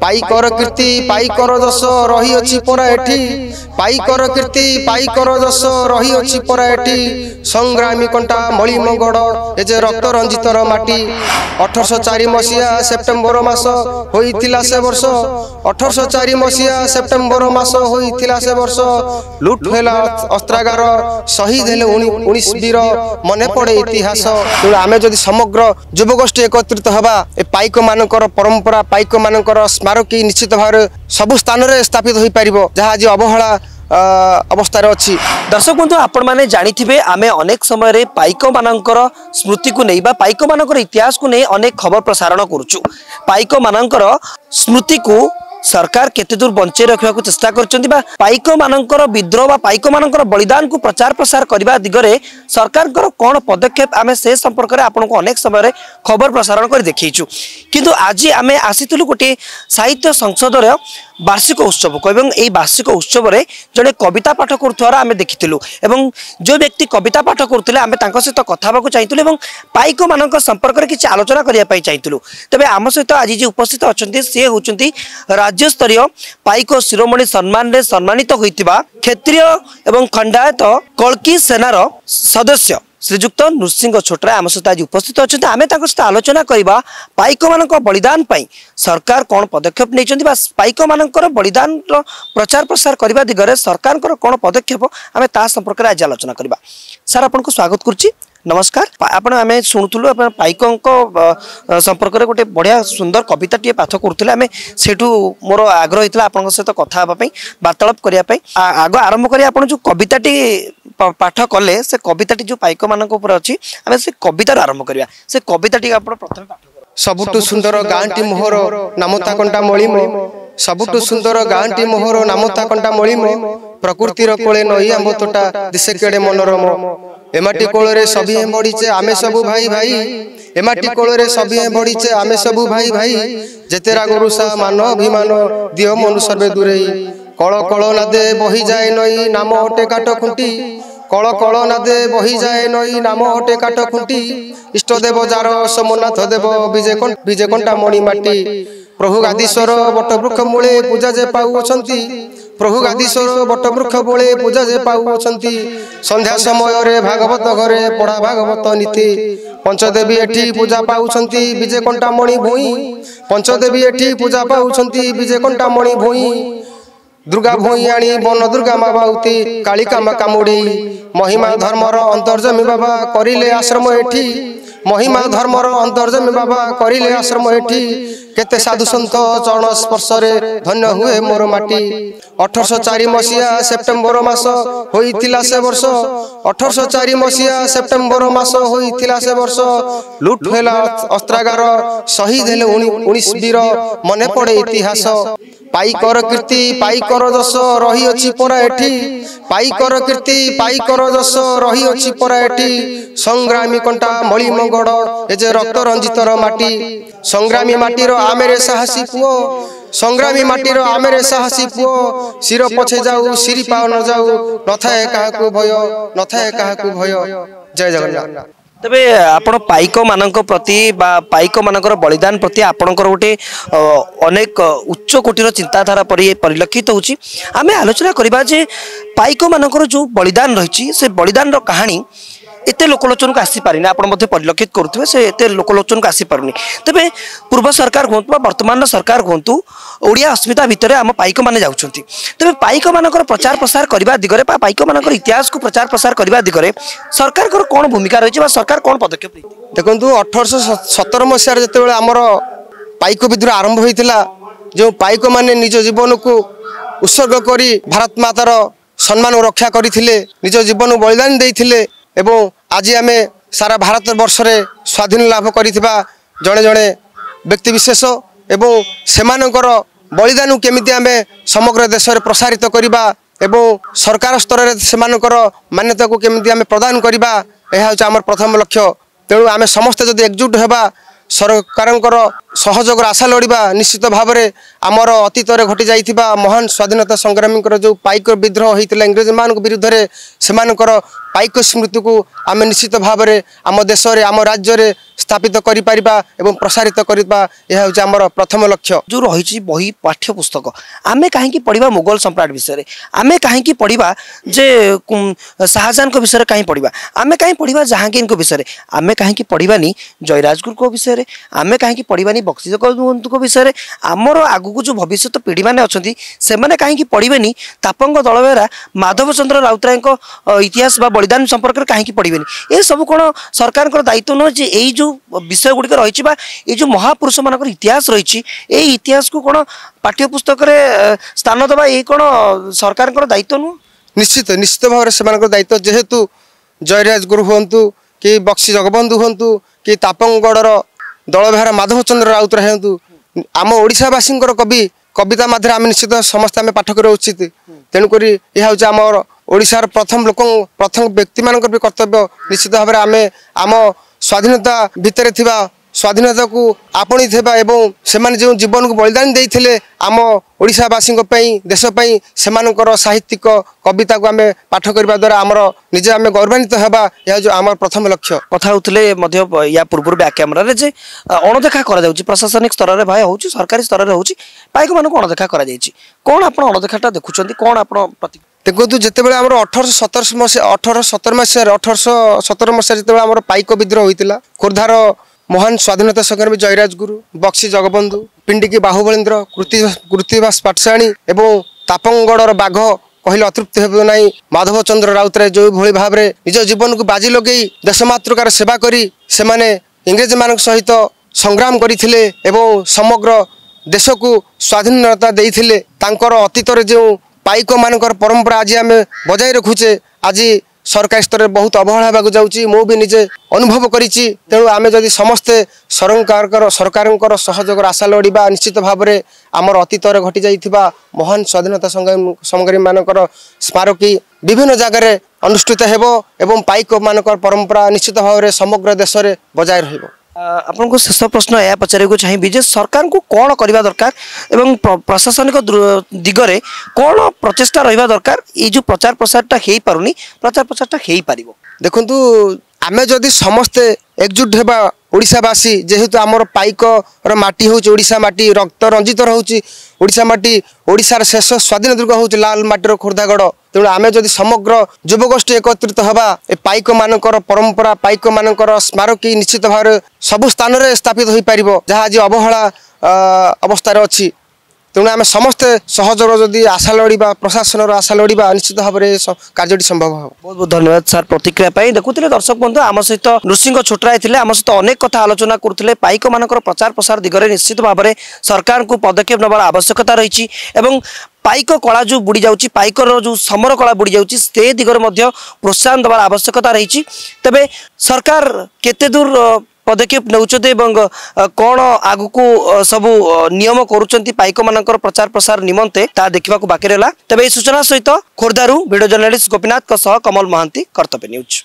पाइकर कीर्ति पाइकर जस रही अछि परा एठी पाइकर कीर्ति पाइकर जस रही अछि परा एठी संग्रामी कंटा मळी मंगड़ ए जे रक्त रंजितर माटी 1804 मसिया सेप्टेम्बर मास होइतिला से वर्ष 1804 मसिया सेप्टेम्बर मास होइतिला से वर्ष लुट होला अस्त्रागार शहीद हेले 19 वीर मने पड़े इतिहास। आमे जदि समग्र युवगोष्ठी एकत्रित हवा ए पाइक मानकर परंपरा पाइक मानकर स्मारकी निश्चित भाव सबु स्थान रे स्थापित होई परिबो जहा जे अवहेला अवस्था अच्छी। दर्शक बंधु आपण माने जानिथिबे आमे अनेक समय रे पाइक मानकर स्मृति को नहीं बा पाइक मानकर इतिहास को नहीं अनेक खबर प्रसारण करूछु। पाइक मानकर स्मृति को सरकार केते दूर बंचे रखा चेष्टा कर पाइक मानकर विद्रोह बा पाइक मानकर बलिदान को प्रचार प्रसार करने दिगरे सरकार कौन पदक्षेप आमे से संपर्क में आपको अनेक समय खबर प्रसारण कर देखीचु। किंतु आज आमे आसीथिलु गोटे साहित्य संसद वार्षिक उत्सव को एवं यही वार्षिक उत्सव रे जड़े कविता पाठ करुवार आमे देखिथिलु एवं जो व्यक्ति कविता पाठ करुले आमे तांको सहित कथा होबाकू चाहिथिलु एवं पाइक मानक संपर्क में किसी आलोचना करिया पई चाहिथिलु। तबे आम सहित आज जे उपस्थित अछंती से होचंती राज्य स्तरीय पाइक शिरोमणि सम्मान रे सम्मानित होइतिबा क्षेत्रीय एवं खंडायत कल्की सेनार सदस्य श्रीजुक्त नृसिंह छोटरा आम सहित आज उपस्थित अच्छा आम सहित आलोचना करवा पाइक मान बलिदान सरकार कौन पदक्षेप नहीं पाइक मान बलिदान प्रचार प्रसार करने दिगरे सरकार कौन पदक्षेप आम ता संपर्क में आज आलोचना करवा। सर आपको स्वागत करुच्ची नमस्कार। आपण आम शुणुलु पाइक संपर्क में गोटे बढ़िया सुंदर कविता टे पाठ करुले आम से मोर आग्रह होता है सहित कथा वार्तालाप करने आग आरंभ कर आप जो कविताटी पाठ कले से कविताटी जो पाइक मान अच्छी आम से कवितार आरंभ करवा से कविताटी आप प्रथम पाठ सबुटु सुंदर गांटी मोहर नामता कंटा मळिम सबुटु सुंदर गांटी मोहर नामता कंटा मळिम प्रकृतिर कोले नई आंब तोटा दिसे केड़े मनोरम एमाटी कोलरे सभी बड़ीचे आमे सबु भाई भाई एमाटी कोलरे सभी बड़ीचे आमे सबु भाई भाई जेतेरा गुरुसा मान अभिमान दियो मनु सर्वे दूरेई कळ कळ नादे बही जाए नई नाम हटे काट खुंटी कळ कळ नादे बही जाए नई नाम हटे काट खुंटी इष्ट देव जार सोमनाथ देव विजय कंटा मणि माटी प्रभु गादीश्वर बटवृक्ष मूले पूजा जे पाउछंती प्रभु गादीश्वर बटवृक्ष मूले पूजा जे पाउछंती संध्या समय रे भागवत घरे पढ़ा भागवत नीति पंचदेवी एठी पूजा पाउछंती विजय कंटा मणि भूई पंचदेवी एठी पूजा पाउछंती विजय कंटा मणि भूई दुर्गा भूइयाणी बन दुर्गा माँ बाउती कालिका माँ कामुड़ी महिमा धर्मर अंतर्जमी बाबा करिले आश्रम एठी महिमा धर्मर अंतर्जमी बाबा करिले आश्रम एठी केते साधु संत चरण स्पर्श रे धन्य हुए मोर माटी 1804 मसिया सेप्टेम्बर मास होइतिला से वर्ष 1804 मसिया सेप्टेम्बर मास होइतिला से वर्ष लुट होला अस्त्रागार शहीद हेले 19 वीर मने पड़े इतिहास। पाइकर कीर्ति पाइकर जस रही अछि परा एठी पाइकर कीर्ति पाइकर जस रही अछि परा एठी संग्रामी कंटा मळी मंगड़ ए जे रक्त रंजितर माटी संग्रामी माटीर आमेरे साहसी पुओ संग्रामी माटीर आमेरे साहसी पुओ सिर पछे जाऊ सिरी पाव न जाऊ नथाए काहाकू भय नथाए काहाकू भय। जय जगन्नाथ। तबे आपण पाइक मानक प्रति बा पाइक मानकर बलिदान प्रति आपणकर गोटे अनेक उच्च कोटीर चिंताधारा परिलक्षित होची आमे आलोचना करबा जे पाइक मानकर जो बलिदान रही से बलिदान रो कहानी एते लोकलोचन को आसी पारिनी आपण मध्ये परिलक्षित करुथबे से एते लोकलोचन को आसी पारुनी। तबे पूर्व सरकार होंतु वर्तमान सरकार होंतु ओडिया अस्मिता भितर आम पाइक माने जाउछंती तबे पाइक मानकर प्रचार प्रसार करबा दिगरे पाइक मानकर इतिहास को प्रचार प्रसार करबा दिगरे सरकार को कोन भूमिका रही सरकार कोन पदक्षेप ले देखंतु 1817 मसिया जते बेले हमर पाइक विद्रोह आरंभ होइतिला जो पाइक माने निज जीवन को उत्सर्ग करी भारत मातार सम्मान रक्षा करथिले निज जीवन बलिदान देथिले एवं आज आमे सारा भारत वर्ष रे स्वाधीन लाभ करिथिबा जणे जणे व्यक्ति विशेष एवं सेमानकर बलिदान केमिति आमे समग्र देश रे प्रसारित करिबा एवं सरकार स्तर रे सेमानकर मान्यता को केमिति आमे प्रदान करिबा एहा होचा हमर प्रथम लक्ष्य। तेणु आमे समस्त जदि एकजुट हेबा सरकारंकर सहयोग आशा लड़िबा निश्चित भाव में आमर अतीत घटी जाइथिबा महान स्वाधीनता संग्रामी जो पाइक विद्रोह होता इंग्रेज मान विरुद्ध में से पाइक स्मृति को आम निश्चित भाव में आम देश आम राज्य स्थापित करि परिबा एवं प्रसारित करिबा यह होछि हमर प्रथम लक्ष्य। जो रही बही पाठ्य पुस्तक आमे कहीं पढ़ा मुगल सम्राट विषय आमे कहीं पढ़ा जे शाहजहां को विषय कहीं पढ़ा आमे कहीं पढ़ा जहांगीर को विषय आमे कहीं पढ़ानी जयराजगुरु को विषय आमे कहीं पढ़ानी बक्सी जगबंधु को विषय आमर आगु जो भविष्य पीढ़ी मैंने अच्छा से कहीं पढ़ानी तापंग दलबेहरा माधव चंद्र राउतराय इतिहास बा बलिदान संपर्क में कहीं पढ़ानी ये सब कौन सरकार दायित्व नुह जे यही जो विषय गुड़िक रही जो महापुरुष मान इतिहास रही इतिहास को कौन पाठ्य पुस्तक स्थान दबा ये कौन सरकार दायित्व नुह निश्चित निश्चित भाव से दायित्व जेहेतु जयराजगुरु हूँ कि बक्सी जगबंधु हूँ कि तापंगड़र दलबेहरा माधव चंद्र राउतराय हूँ आम ओडावासी कवि कविता मध्य आम निश्चित समस्त आम पाठ करा उचित तेणुक यह हूँ आम ओडिशार प्रथम लोक प्रथम व्यक्ति मान भी कर्तव्य निश्चित भाव में आम स्वाधीनता भितर थिबा स्वाधीनता को आपणी थिबा एवं सेमाने जो जीवन को बलिदान देइथिले आम ओडिशावासी देशपाई सेमानकर साहित्यिक कविता को आम पाठ करबा द्वारा आमर निजे आम गौरवान्वित हेबा यह जो आम प्रथम लक्ष्य। कथा होतले मध्य या पूर्व बैक कैमरा जे अणदेखा करा जाउची प्रशासनिक स्तर रे भाई होउची सरकारी स्तर रे होउची पाइक मान को अणदेखा करा जाइची कोन आपण अणदेखाटा देखुचंती कोन आपण प्रति देखो जितेबाला आम 1817 मसीहा 1817 मसीह 1817 मसीहा जितेबाला आम पाइक विद्रोह होता खोर्धार महान स्वाधीनता संग्रामी जयराजगुरु बक्सी जगबंधु पिंडिकी बाहुबलेन्द्र कृतिवास पाठशाणी एवं तापंगड़र बाघ कहले अतृप्त हेब नहीं माधव चंद्र राउतराय जो भली भाव में निज जीवन को बाजी लगे देशमातृकार सेवा करी सेमाने इंग्रेज मान सहित संग्राम करथिले एवं समग्र देश को स्वाधीनता देइथिले तांकर अतीत जो पाइक मानकर परंपरा आज आम बजाय रखुचे आज सरकारी स्तर में बहुत अवहेला होगा जाऊँगी मु भी निजे अनुभव करिछि तेणु आम जदि समस्ते सरकार सहयोग आशा लड़िबा निश्चित भाव में आमर अतीत घटी जाइथिबा महान स्वाधीनता संग्रामी मानकर स्मारकी विभिन्न जगार अनुष्ठित हेबो एवं पाइक मानकर परंपरा निश्चित भाव में समग्र देश में बजाय रहिबो। आपन को शेष प्रश्न या पचारे को चाहिए जे सरकार को कौन करवा दरकार एवं प्रशासनिक दिगरे कौन प्रचेष्टा रहिबा दरकार ये जो प्रचार प्रसारटा हेई पारुनी प्रचार प्रसारटा हेई पारिबो। देखंतु आमे जदि समस्ते एकजुट हेबा ओडिशावासी जेहेतु आमर पाइक माटी हूँ ओडिशा माटी रक्त रंजित रोचे ओडिशा माटी ओडिशार शेष स्वाधीन दुर्ग हूँ लाल माटीर खोर्धागढ़ तेणु आमे जदि समग्र युवगोष्ठी एकत्रित हवा ए पाइक मानकर परंपरा पाइक मानकर स्मारकी निश्चित भाव सबु स्थान में स्थापित हो पार जहाँ आज अवहेला अवस्था अच्छी तेणु आम समस्ते सहयोग जदि आशा लड़िबा प्रशासन आशा लड़िबा निश्चित भाव में कार्यटी संभव हो। बहुत बहुत धन्यवाद सर प्रतिक्रिया देखुते दर्शक बंधु आम सहित नृसिंह छोटराय थे आम सहित अनेक कथा आलोचना करते पाइक मानकर प्रचार प्रसार दिगरे निश्चित भाव में सरकार को पदक्षेप नबार आवश्यकता रही पाइक कला जो बुड़ी जाउची पाइकर जो समर कला बुड़ी जाउची से दिगरे मध्य प्रोत्साहन दबार आवश्यकता रही तेबे सरकार केते दूर पदक्षेप नौचते कौन आगु को सबू नियम करुचंती पाइक मानकर प्रचार प्रसार निमंते ता देखा बाकी रहा तेबे सूचना सहित खोर्धारू वीडियो जर्नलिस्ट गोपीनाथ कमल महांती कर्तव्य न्यूज।